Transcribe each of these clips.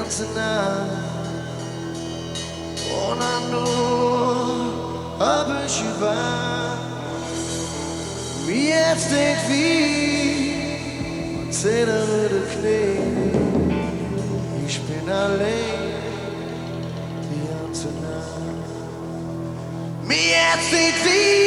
ganze Nacht. Und an nur hab ich gewartet. Wie jetzt steht wie Zähne würde Knie. Ich bin allein die ganze Nacht. Wie jetzt steht wie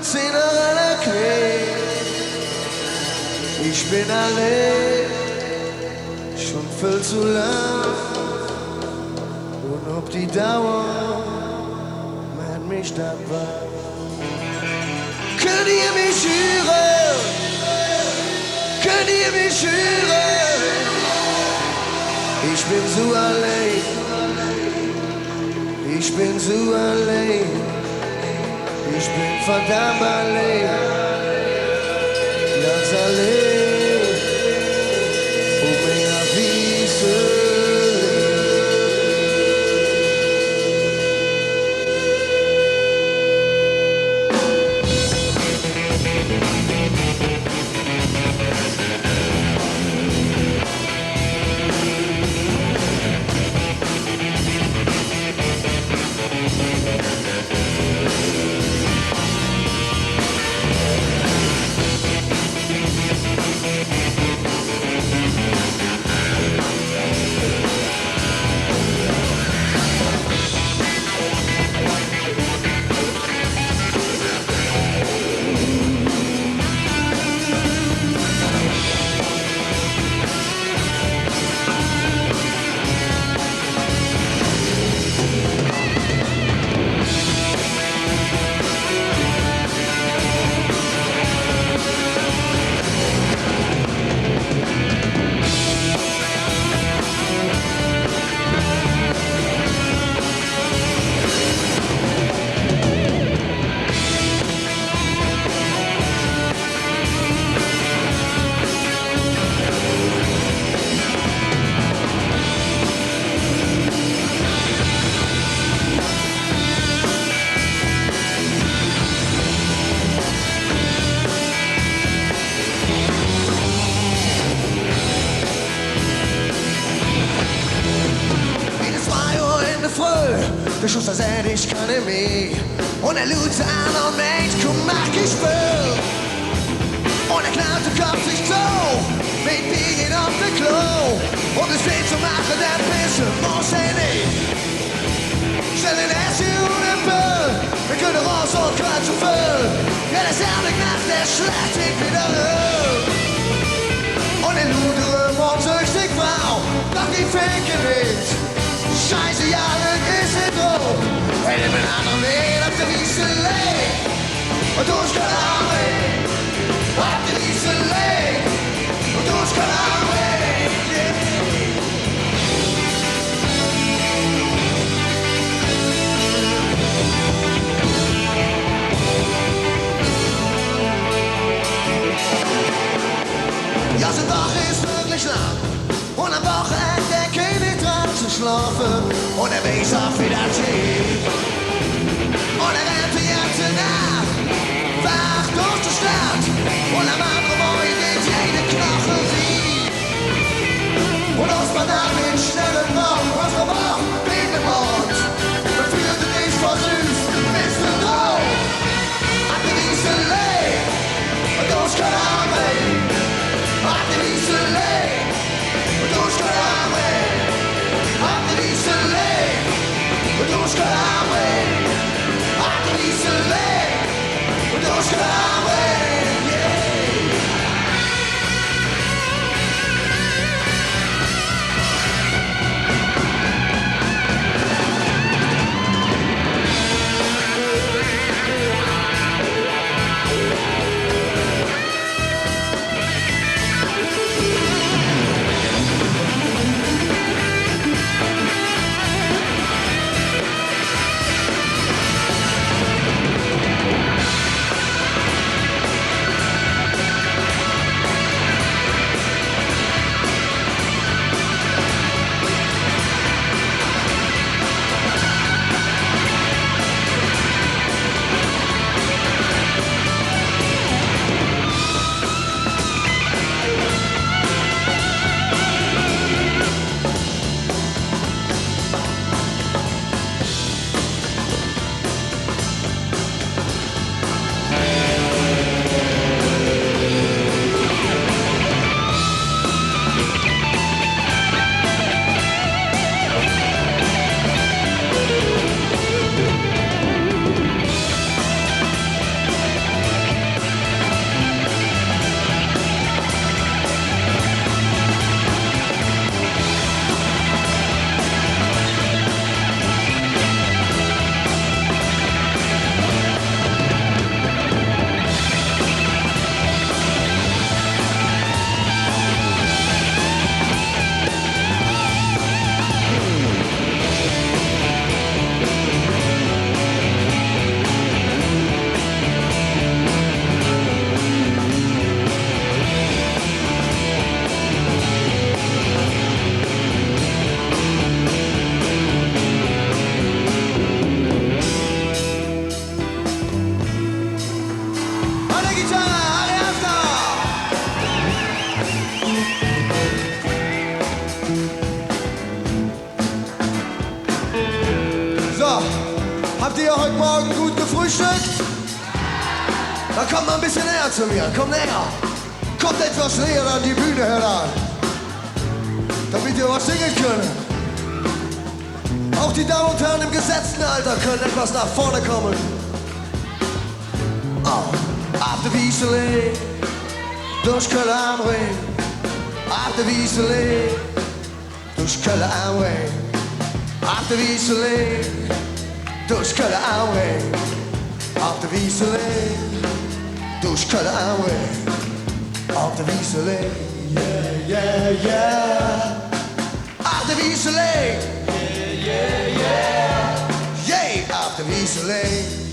Zähne würde Knie. Ich bin allein schon viel zu lang. Und ob die Dauer mit mich dabei. Könnt ihr mich hören? Könnt ihr mich hören? Ich bin so allein. Ich bin so allein. Ich bin verdammt allein. Ganz allein. Und mehr Wiese. Der Schuss, da seh ich keine mehr. Und er lud an und meint, komm, mach ich will. Und er klaut den Kopf sich zu, mit Biegen auf der Klo. Und es will zu machen, der Pisse muss er nicht. Stell den Essen und den Böll, wir können raus und kalt zu viel. Ja, das ehrlich nach der Schlacht geht wieder hoch. Und er lud ihre mondsüchtig Frau, doch die Finke nicht. Scheiße, ja, das ist es doch. Hey, ich bin anderen Weg auf der Wiese legt. Und du hast keine Ahnung. Auf der Wiese legt. Und du hast keine Ahnung. Ja, so Woche ist wirklich lang. Und am Wochenende keine dran zu schlafen. Und er weiß auf wieder tief. Und er rennt die ganze Nacht wach durch die Stadt. Und am anderen Morgen geht jede Knoche wie. Und uns Bananen mit schnellen Morgen. Unsere Woche mit dem Mond. Man fühlt dich versüßt, bist du drauf. An der Wiese lebt. Und du hast keine Ahnung. An der Wiese lebt. Und du hast keine Ahnung. An der Wiese lebt. Und du hast keine Ahnung. An der Wiese lebt. Und du hast keine Ahnung. Habt ihr heute Morgen gut gefrühstückt? Dann kommt mal ein bisschen näher zu mir, kommt näher. Kommt etwas näher an die Bühne heran, damit ihr was singen könnt. Auch die Damen und Herren im gesetzten Alter können etwas nach vorne kommen. Oh, auf der Wiesele, durch Köln am Ring. Auf der Wiesele, durch Köln am Ring. Auf der Wiesele, durch Köln am Ring. Auf der Wiesele, durch Köln am Ring. Auf der Wiesele, yeah, yeah, yeah. Auf der Wiesele, yeah, yeah, yeah. Yeah, auf der Wiesele,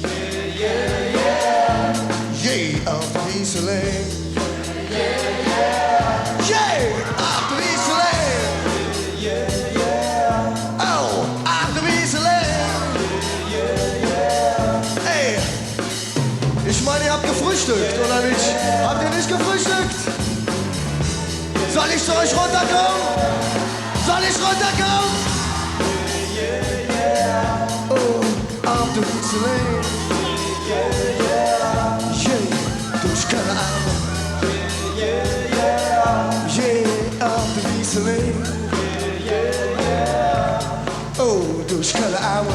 yeah, yeah, yeah. Yeah, auf der Wiesele, yeah, yeah, yeah. Auf der Wiesele, yeah, yeah. Oh, auf der Wiesele, yeah, yeah. Ey, ich meine, ihr habt gefrühstückt, oder nicht? Habt ihr nicht gefrühstückt? Soll ich zu euch runterkommen? Soll ich runterkommen? Oh, auf der Wiesele, yeah, durch Köln am Ring. Yeah, auf der Wiesele, oh, durch Köln am